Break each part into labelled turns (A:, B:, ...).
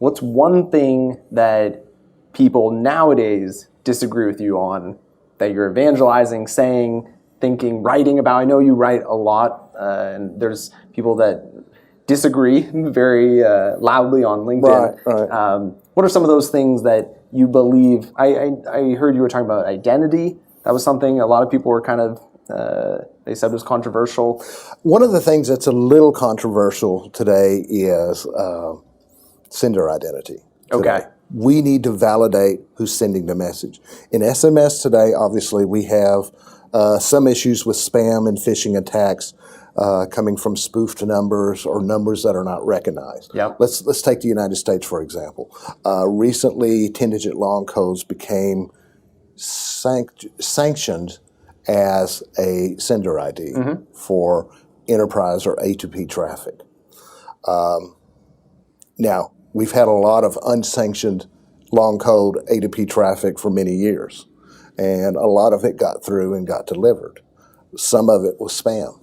A: what's one thing that people nowadays disagree with you on that you're evangelizing, saying, thinking, writing about? I know you write a lot, and there's people that disagree very loudly on LinkedIn.
B: Right.
A: What are some of those things that you believe? I heard you were talking about identity. That was something a lot of people were kind of, they said was controversial.
B: One of the things that's a little controversial today is sender identity.
A: Okay.
B: We need to validate who's sending the message. In SMS today, obviously, we have some issues with spam and phishing attacks coming from spoofed numbers or numbers that are not recognized.
A: Yep.
B: Let's take the United States, for example. Recently, 10-digit long codes became sanctioned as a sender ID for enterprise or A2P traffic. Now, we've had a lot of unsanctioned long code A2P traffic for many years, and a lot of it got through and got delivered. Some of it was spam.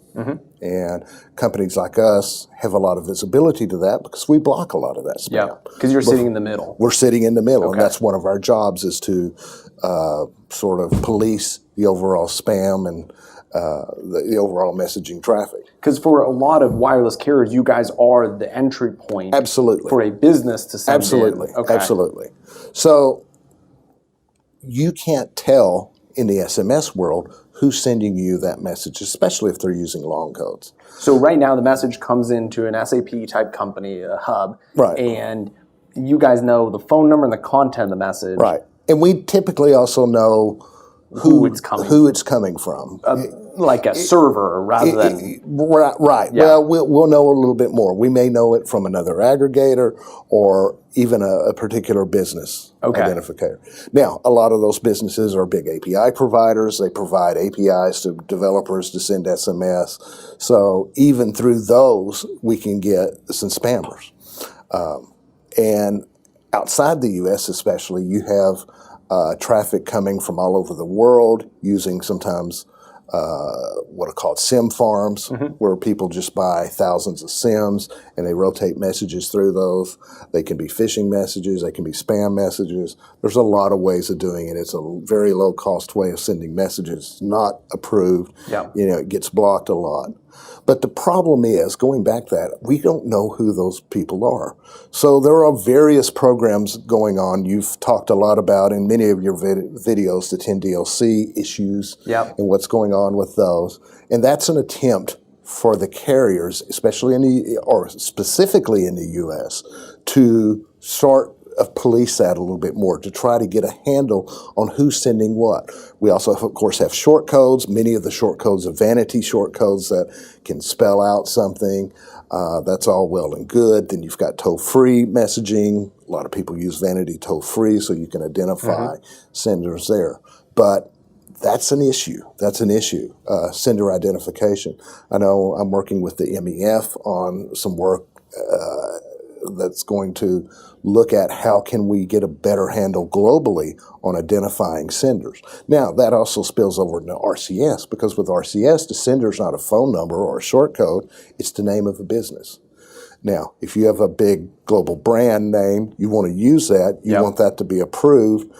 B: And companies like us have a lot of visibility to that because we block a lot of that spam.
A: Yeah, because you're sitting in the middle.
B: We're sitting in the middle,
A: Okay.
B: and that's one of our jobs is to sort of police the overall spam and the overall messaging traffic.
A: Because for a lot of wireless carriers, you guys are the entry point
B: Absolutely.
A: for a business to send
B: Absolutely.
A: in. Okay.
B: Absolutely. So you can't tell in the SMS world who's sending you that message, especially if they're using long codes.
A: So right now the message comes into an SAP type company, a hub,
B: Right.
A: and you guys know the phone number and the content of the message.
B: Right. And we typically also know
A: Who it's coming
B: from.
A: Like a server rather than...
B: Right.
A: Yeah.
B: Well, we'll know a little bit more. We may know it from another aggregator or even a particular business identifier. Now, a lot of those businesses are big API providers. They provide APIs to developers to send SMS. So even through those, we can get some spammers. And outside the U.S. especially, you have traffic coming from all over the world using sometimes what are called SIM farms, where people just buy thousands of SIMs and they rotate messages through those. They can be phishing messages, they can be spam messages. There's a lot of ways of doing it. It's a very low cost way of sending messages, not approved.
A: Yeah.
B: You know, it gets blocked a lot. But the problem is, going back to that, we don't know who those people are. So there are various programs going on. You've talked a lot about in many of your videos the 10DLC issues and what's going on with those. And that's an attempt for the carriers, especially or specifically in the U.S., to start police that a little bit more to try to get a handle on who's sending what. We also, of course, have short codes. Many of the short codes are vanity short codes that can spell out something. That's all well and good. Then you've got toll-free messaging. A lot of people use vanity toll-free so you can identify senders there. But that's an issue. That's an issue, sender identification. I know I'm working with the MEF on some work that's going to look at how can we get a better handle globally on identifying senders. Now, that also spills over into RCS, because with RCS, the sender's not a phone number or a short code, it's the name of a business. Now, if you have a big global brand name, you want to use that, you want that to be approved,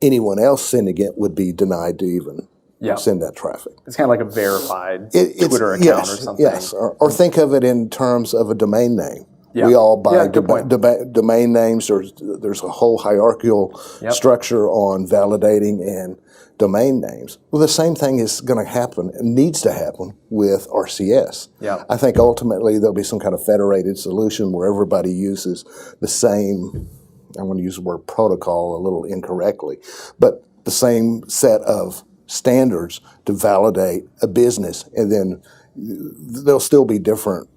B: anyone else sending it would be denied to even send that traffic.
A: It's kind of like a verified Twitter account or something.
B: Yes, or think of it in terms of a domain name.
A: Yeah.
B: We all buy
A: domain
B: names. There's a whole hierarchical structure on validating and domain names. Well, the same thing is going to happen, needs to happen with RCS.
A: Yeah.
B: I think ultimately there'll be some kind of federated solution where everybody uses the same, I'm going to use the word protocol a little incorrectly, but the same set of standards to validate a business, and then there'll still be different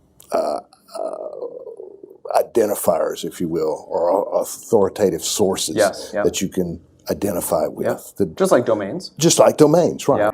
B: identifiers, if you will, or authoritative sources that you can identify with.
A: Just like domains.
B: Just like domains, right.
A: Yeah.